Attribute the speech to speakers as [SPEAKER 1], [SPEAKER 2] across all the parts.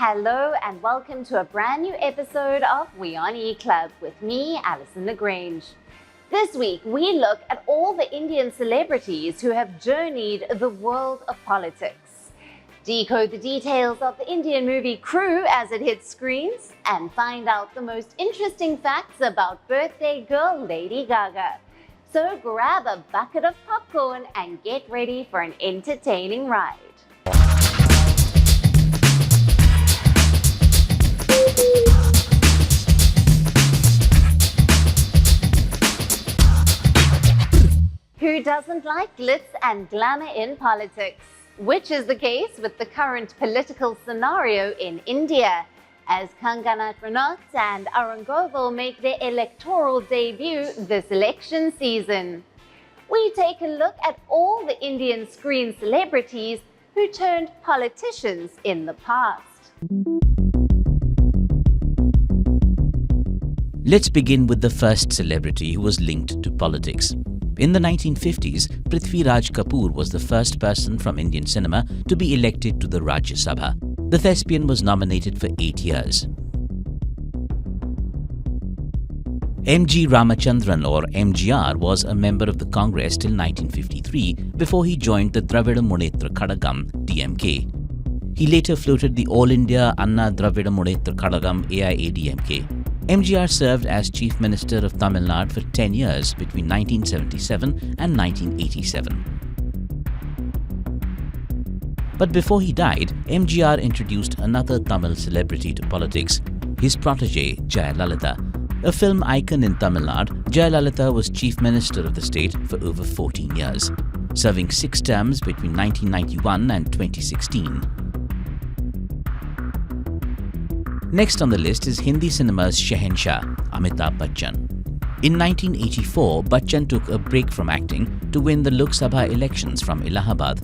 [SPEAKER 1] Hello and welcome to a brand new episode of WION E-Club with me, Alison Lagrange. This week, we look at all the Indian celebrities who have journeyed the world of politics. Decode the details of the Indian movie Crew as it hits screens and find out the most interesting facts about birthday girl Lady Gaga. So grab a bucket of popcorn and get ready for an entertaining ride. Who doesn't like glitz and glamour in politics? Which is the case with the current political scenario in India, as Kangana Ranaut and Arun Govil make their electoral debut this election season. We take a look at all the Indian screen celebrities who turned politicians in the past.
[SPEAKER 2] Let's begin with the first celebrity who was linked to politics. In the 1950s, Prithvi Raj Kapoor was the first person from Indian cinema to be elected to the Rajya Sabha. The thespian was nominated for 8 years. M.G. Ramachandran or MGR was a member of the Congress till 1953 before he joined the Dravida Munnetra Kadagam (DMK). He later floated the All India Anna Dravida Munnetra Kadagam (AIADMK). MGR served as Chief Minister of Tamil Nadu for 10 years between 1977 and 1987. But before he died, MGR introduced another Tamil celebrity to politics, his protege Jayalalitha. A film icon in Tamil Nadu, Jayalalitha was Chief Minister of the state for over 14 years, serving 6 terms between 1991 and 2016. Next on the list is Hindi cinema's Shahenshah, Amitabh Bachchan. In 1984, Bachchan took a break from acting to win the Lok Sabha elections from Allahabad.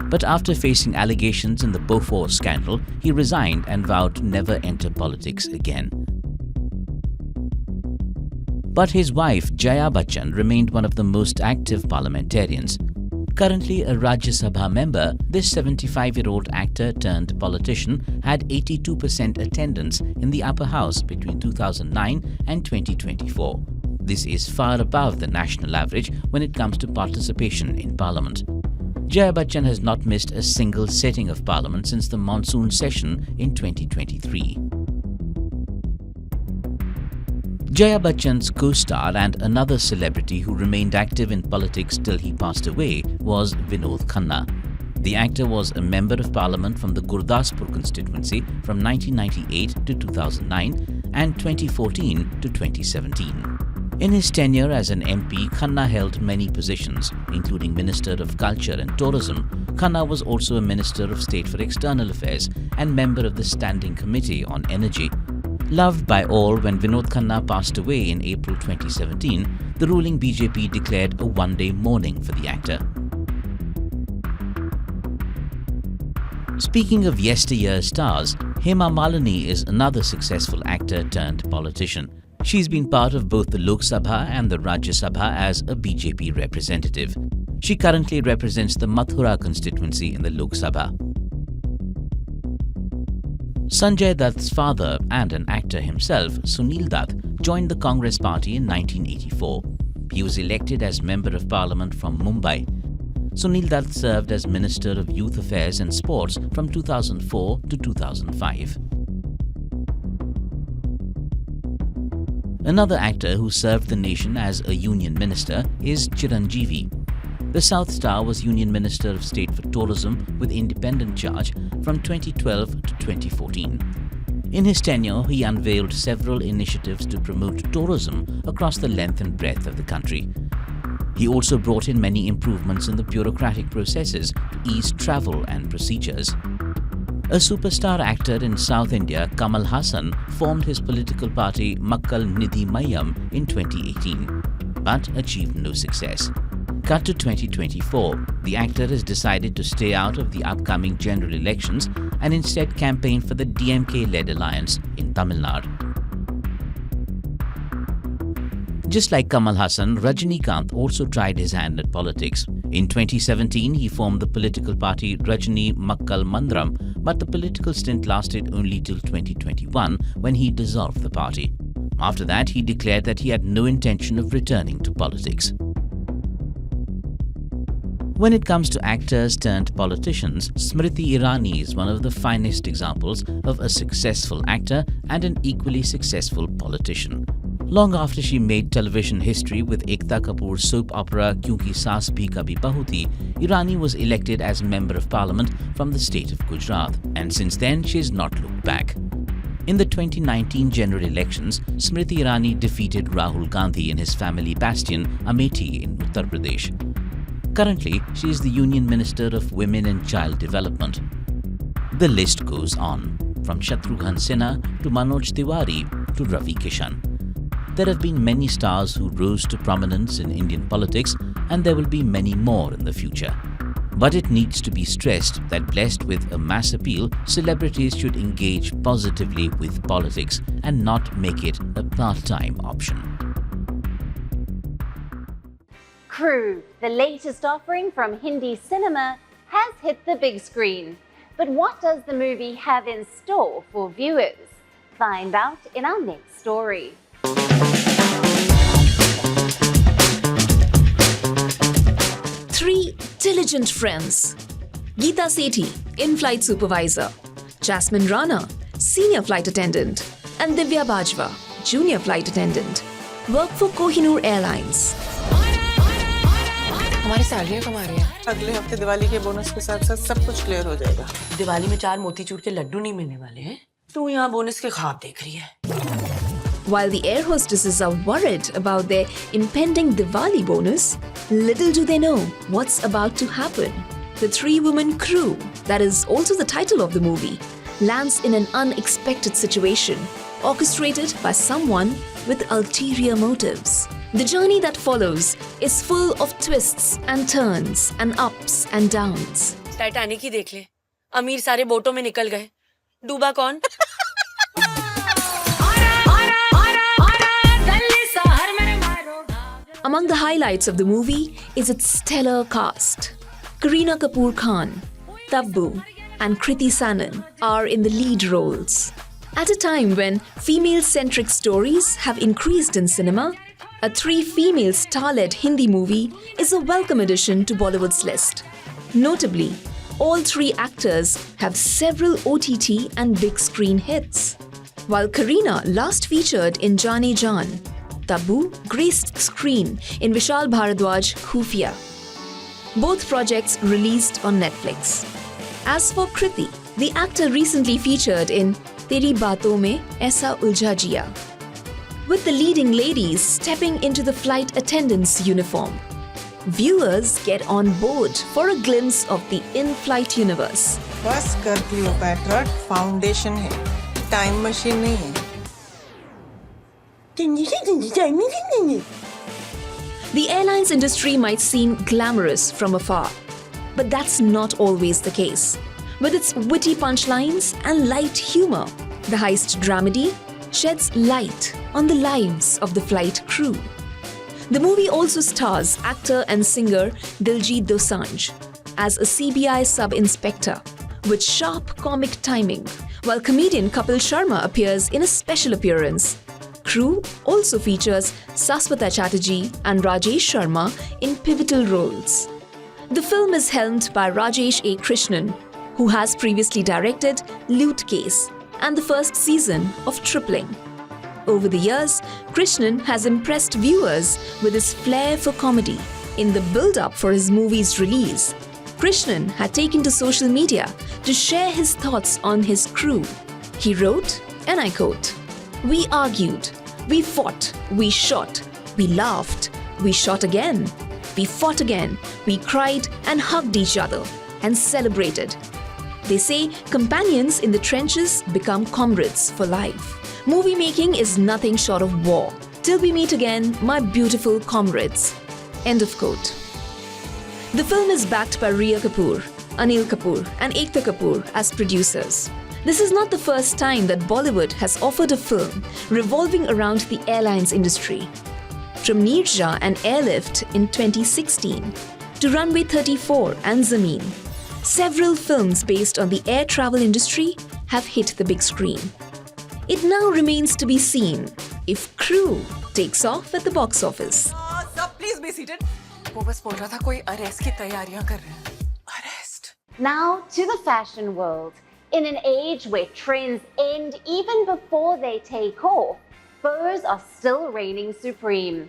[SPEAKER 2] But after facing allegations in the Bofors scandal, he resigned and vowed to never enter politics again. But his wife, Jaya Bachchan, remained one of the most active parliamentarians. Currently a Rajya Sabha member, this 75-year-old actor turned politician had 82% attendance in the upper house between 2009 and 2024. This is far above the national average when it comes to participation in parliament. Jaya Bachchan has not missed a single sitting of parliament since the monsoon session in 2023. Jaya Bachchan's co-star and another celebrity who remained active in politics till he passed away was Vinod Khanna. The actor was a member of parliament from the Gurdaspur constituency from 1998 to 2009 and 2014 to 2017. In his tenure as an MP, Khanna held many positions, including Minister of Culture and Tourism. Khanna was also a Minister of State for External Affairs and member of the Standing Committee on Energy. Loved by all, when Vinod Khanna passed away in April 2017, the ruling BJP declared a one-day mourning for the actor. Speaking of yesteryear stars, Hema Malini is another successful actor turned politician. She's been part of both the Lok Sabha and the Rajya Sabha as a BJP representative. She currently represents the Mathura constituency in the Lok Sabha. Sanjay Dutt's father and an actor himself, Sunil Dutt, joined the Congress party in 1984. He was elected as Member of Parliament from Mumbai. Sunil Dutt served as Minister of Youth Affairs and Sports from 2004 to 2005. Another actor who served the nation as a union minister is Chiranjeevi. The South Star was Union Minister of State for Tourism with independent charge from 2012 to 2014. In his tenure, he unveiled several initiatives to promote tourism across the length and breadth of the country. He also brought in many improvements in the bureaucratic processes to ease travel and procedures. A superstar actor in South India, Kamal Haasan, formed his political party Makkal Nidhi Mayyam in 2018, but achieved no success. Cut to 2024, the actor has decided to stay out of the upcoming general elections and instead campaign for the DMK-led alliance in Tamil Nadu. Just like Kamal Haasan, Rajinikanth also tried his hand at politics. In 2017, he formed the political party Rajni Makkal Mandram, but the political stint lasted only till 2021 when he dissolved the party. After that, he declared that he had no intention of returning to politics. When it comes to actors turned politicians, Smriti Irani is one of the finest examples of a successful actor and an equally successful politician. Long after she made television history with Ekta Kapoor's soap opera Kyunki Saas Bhi Kabhi Bahu Thi, Irani was elected as Member of Parliament from the state of Gujarat, and since then she has not looked back. In the 2019 general elections, Smriti Irani defeated Rahul Gandhi in his family bastion Amethi in Uttar Pradesh. Currently, she is the Union Minister of Women and Child Development. The list goes on, from Shatrughan Sinha to Manoj Tiwari to Ravi Kishan. There have been many stars who rose to prominence in Indian politics, and there will be many more in the future. But it needs to be stressed that blessed with a mass appeal, celebrities should engage positively with politics and not make it a part-time option.
[SPEAKER 1] Crew, the latest offering from Hindi cinema, has hit the big screen. But what does the movie have in store for viewers? Find out in our next story.
[SPEAKER 3] Three diligent friends. Geeta Sethi, in-flight supervisor. Jasmine Rana, senior flight attendant. And Divya Bajwa, junior flight attendant. Work for Kohinoor Airlines.
[SPEAKER 4] हमारी सैलरियाँ कमा रहे हैं।
[SPEAKER 5] अगले हफ्ते दिवाली के bonus के साथ साथ सब कुछ क्लियर हो जाएगा।
[SPEAKER 4] दिवाली में 4 मोतीचूर के लड्डू नहीं मिलने वाले हैं। तू यहाँ बोनस के ख्वाब देख रही है।
[SPEAKER 3] While the air hostesses are worried about their impending Diwali bonus, little do they know what's about to happen. The three-woman crew, that is also the title of the movie, lands in an unexpected situation, orchestrated by someone with ulterior motives. The journey that follows is full of twists and turns and ups and downs.
[SPEAKER 4] Titanic ही देख ले। अमीर सारे बोटों में निकल गए। डूबा कौन?
[SPEAKER 3] Among the highlights of the movie is its stellar cast. Kareena Kapoor Khan, Tabbu, and Kriti Sanon are in the lead roles. At a time when female-centric stories have increased in cinema, a three-female star-led Hindi movie is a welcome addition to Bollywood's list. Notably, all three actors have several OTT and big-screen hits. While Kareena last featured in Jaane Jaan, Tabbu graced the screen in Vishal Bharadwaj Khufia. Both projects released on Netflix. As for Kriti, the actor recently featured in Teri Baaton Mein Aisa Uljha Jiya, with the leading ladies stepping into the flight attendant's uniform. Viewers get on board for a glimpse of the in-flight universe.
[SPEAKER 5] बस कर Cleopatra foundation है, time machine नहीं है।
[SPEAKER 3] The airlines industry might seem glamorous from afar, but that's not always the case. With its witty punchlines and light humor, the heist dramedy sheds light on the lives of the flight crew. The movie also stars actor and singer Diljit Dosanjh as a CBI sub-inspector with sharp comic timing, while comedian Kapil Sharma appears in a special appearance. Crew also features Saswata Chatterjee and Rajesh Sharma in pivotal roles. The film is helmed by Rajesh A. Krishnan, who has previously directed Loot Case and the first season of Tripling. Over the years, Krishnan has impressed viewers with his flair for comedy. In the build-up for his movie's release, Krishnan had taken to social media to share his thoughts on his crew. He wrote, and I quote, "We argued, we fought, we shot, we laughed, we shot again, we fought again, we cried and hugged each other and celebrated. They say companions in the trenches become comrades for life. Movie making is nothing short of war. Till we meet again, my beautiful comrades." End of quote. The film is backed by Rhea Kapoor, Anil Kapoor, and Ekta Kapoor as producers. This is not the first time that Bollywood has offered a film revolving around the airlines industry. From Neerja and Airlift in 2016 to Runway 34 and Zameen. Several films based on the air travel industry have hit the big screen. It now remains to be seen if Crew takes off at the box office.
[SPEAKER 4] सब please be seated वो बस बोल रहा था कोई arrest की तैयारियां कर रहे हैं arrest
[SPEAKER 1] Now to the fashion world. In an age where trends end even before they take off, bows are still reigning supreme.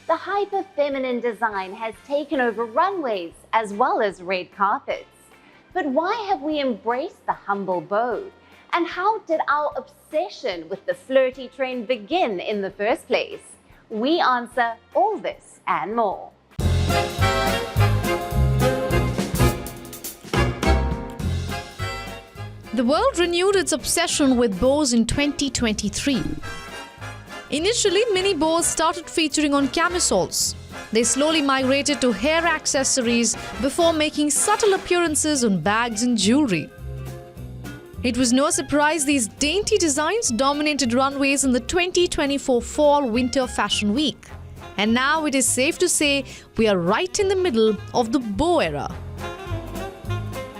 [SPEAKER 1] The hyper-feminine design has taken over runways as well as red carpets. But why have we embraced the humble bow? And how did our obsession with the flirty trend begin in the first place? We answer all this and more.
[SPEAKER 6] The world renewed its obsession with bows in 2023. Initially, mini bows started featuring on camisoles. They slowly migrated to hair accessories before making subtle appearances on bags and jewelry. It was no surprise these dainty designs dominated runways in the 2024 Fall-Winter Fashion Week. And now it is safe to say we are right in the middle of the bow era.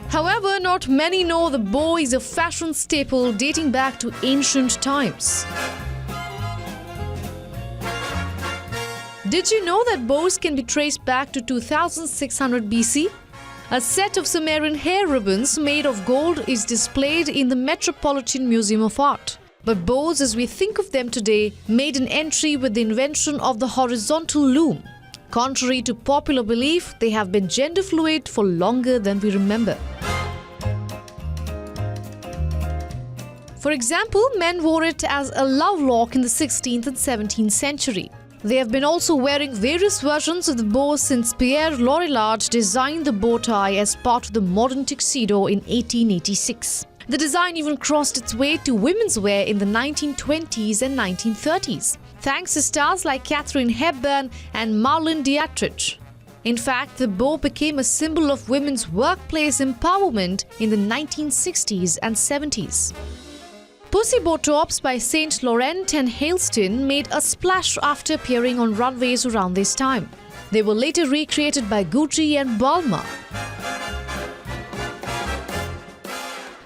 [SPEAKER 6] However, not many know the bow is a fashion staple dating back to ancient times. Did you know that bows can be traced back to 2600 BC? A set of Sumerian hair ribbons made of gold is displayed in the Metropolitan Museum of Art. But bows as we think of them today made an entry with the invention of the horizontal loom. Contrary to popular belief, they have been gender fluid for longer than we remember. For example, men wore it as a love lock in the 16th and 17th century. They have been also wearing various versions of the bow since Pierre Lorillard designed the bow tie as part of the modern tuxedo in 1886. The design even crossed its way to women's wear in the 1920s and 1930s, thanks to stars like Katharine Hepburn and Marlene Dietrich. In fact, the bow became a symbol of women's workplace empowerment in the 1960s and 70s. Pussy bow tops by Saint Laurent and Halston made a splash after appearing on runways around this time. They were later recreated by Gucci and Balmain.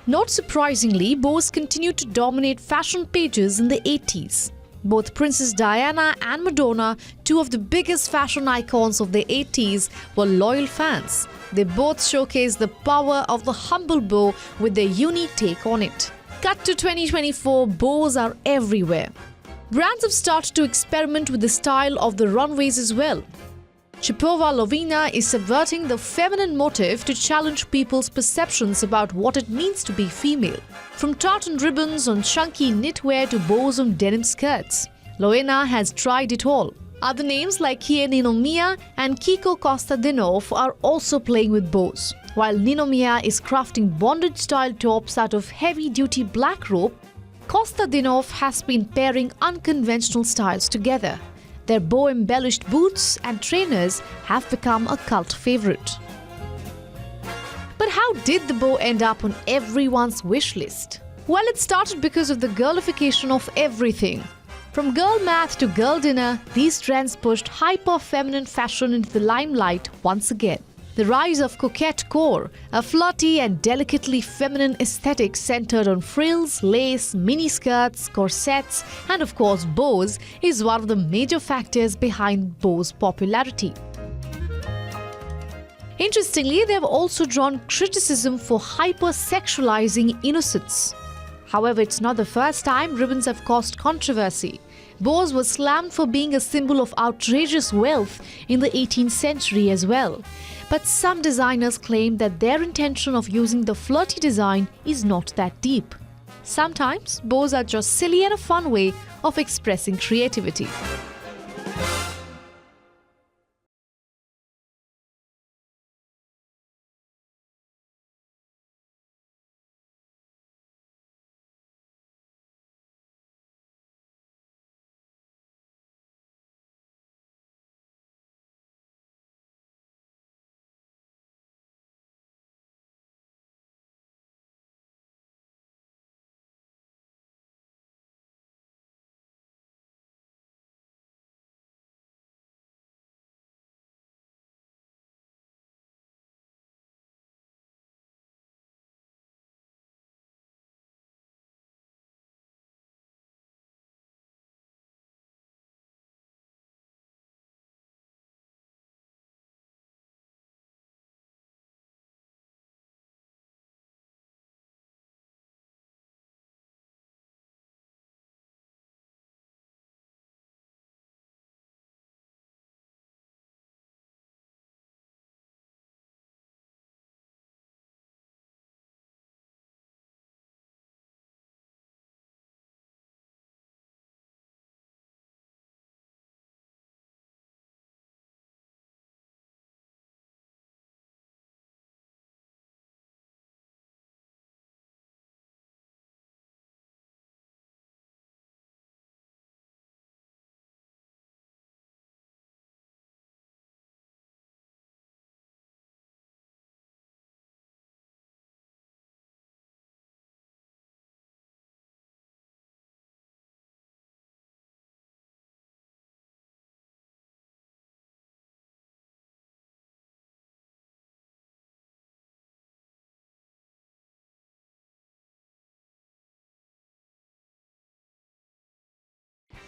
[SPEAKER 6] Not surprisingly, bows continued to dominate fashion pages in the 80s. Both Princess Diana and Madonna, two of the biggest fashion icons of the 80s, were loyal fans. They both showcased the power of the humble bow with their unique take on it. Cut to 2024, bows are everywhere. Brands have started to experiment with the style of the runways as well. Chipova Lovina is subverting the feminine motif to challenge people's perceptions about what it means to be female. From tartan ribbons on chunky knitwear to bows on denim skirts, Lovina has tried it all. Other names like Kie Ninomiya and Kiko Kostadinov are also playing with bows. While Ninomiya is crafting bondage-style tops out of heavy-duty black rope, Kostadinov has been pairing unconventional styles together. Their bow-embellished boots and trainers have become a cult favorite. But how did the bow end up on everyone's wish list? Well, it started because of the girlification of everything. From girl math to girl dinner, these trends pushed hyper-feminine fashion into the limelight once again. The rise of coquette core, a flirty and delicately feminine aesthetic centered on frills, lace, miniskirts, corsets, and of course bows, is one of the major factors behind bows' popularity. Interestingly, they have also drawn criticism for hyper-sexualizing innocence. However, it's not the first time ribbons have caused controversy. Bows were slammed for being a symbol of outrageous wealth in the 18th century as well. But some designers claim that their intention of using the flirty design is not that deep. Sometimes, bows are just silly and a fun way of expressing creativity.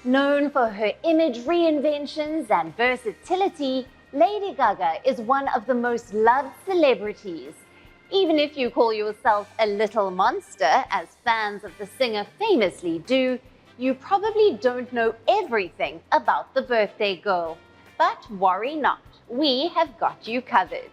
[SPEAKER 1] Known for her image reinventions and versatility, Lady Gaga is one of the most loved celebrities. Even if you call yourself a little monster, as fans of the singer famously do, you probably don't know everything about the birthday girl. But worry not, we have got you covered.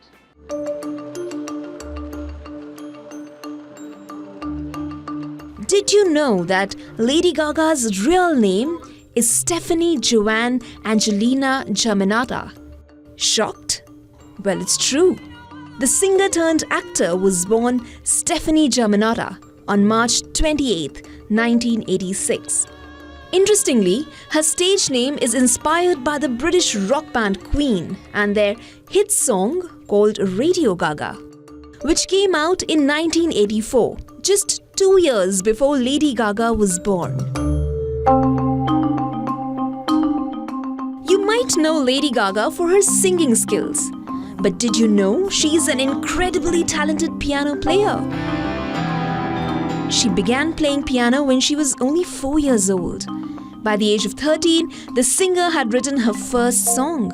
[SPEAKER 3] Did you know that Lady Gaga's real name is Stephanie Joanne Angelina Germanotta? Shocked? Well, it's true. The singer-turned-actor was born Stephanie Germanotta on March 28, 1986. Interestingly, her stage name is inspired by the British rock band Queen and their hit song called Radio Gaga, which came out in 1984, just 2 years before Lady Gaga was born. You might know Lady Gaga for her singing skills, but did you know she's an incredibly talented piano player? She began playing piano when she was only 4 years old. By the age of 13, the singer had written her first song.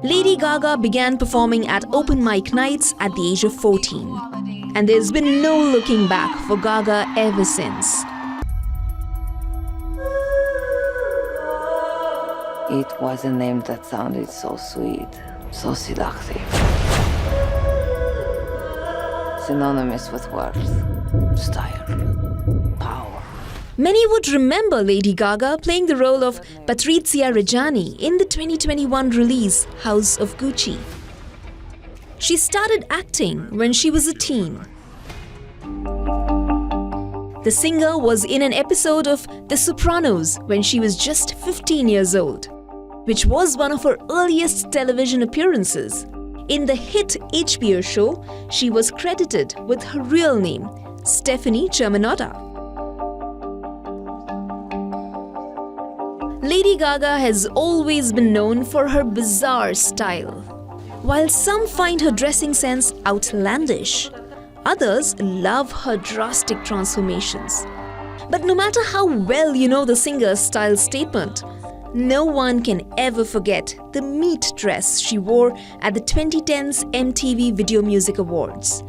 [SPEAKER 3] Lady Gaga began performing at open mic nights at the age of 14. And there's been no looking back for Gaga ever since.
[SPEAKER 7] It was a name that sounded so sweet, so seductive. Synonymous with worth, style, power.
[SPEAKER 3] Many would remember Lady Gaga playing the role of Patrizia Reggiani in the 2021 release House of Gucci. She started acting when she was a teen. The singer was in an episode of The Sopranos when she was just 15 years old, which was one of her earliest television appearances. In the hit HBO show, she was credited with her real name, Stephanie Germanotta. Lady Gaga has always been known for her bizarre style. While some find her dressing sense outlandish, others love her drastic transformations. But no matter how well you know the singer's style statement, no one can ever forget the meat dress she wore at the 2010's MTV Video Music Awards.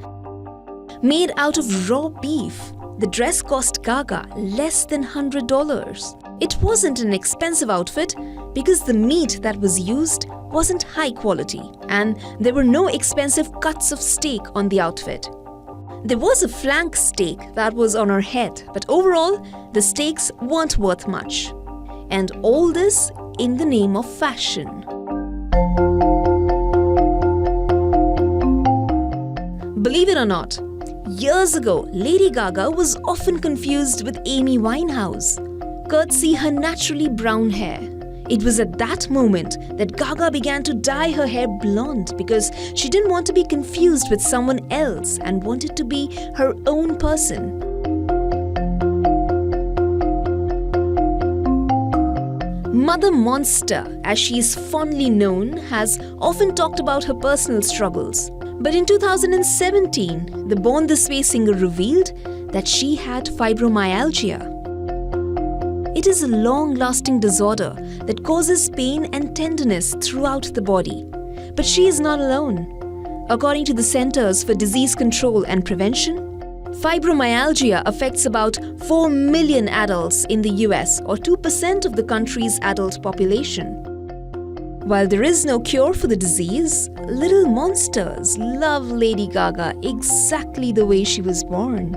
[SPEAKER 3] Made out of raw beef, the dress cost Gaga less than $100. It wasn't an expensive outfit because the meat that was used wasn't high quality and there were no expensive cuts of steak on the outfit. There was a flank steak that was on her head, but overall, the steaks weren't worth much. And all this in the name of fashion. Believe it or not, years ago, Lady Gaga was often confused with Amy Winehouse, courtesy her naturally brown hair. It was at that moment that Gaga began to dye her hair blonde because she didn't want to be confused with someone else and wanted to be her own person. Mother Monster, as she is fondly known, has often talked about her personal struggles. But in 2017, the Born This Way singer revealed that she had fibromyalgia. It is a long-lasting disorder that causes pain and tenderness throughout the body. But she is not alone. According to the Centers for Disease Control and Prevention, fibromyalgia affects about 4 million adults in the US, or 2% of the country's adult population. While there is no cure for the disease, little monsters love Lady Gaga exactly the way she was born.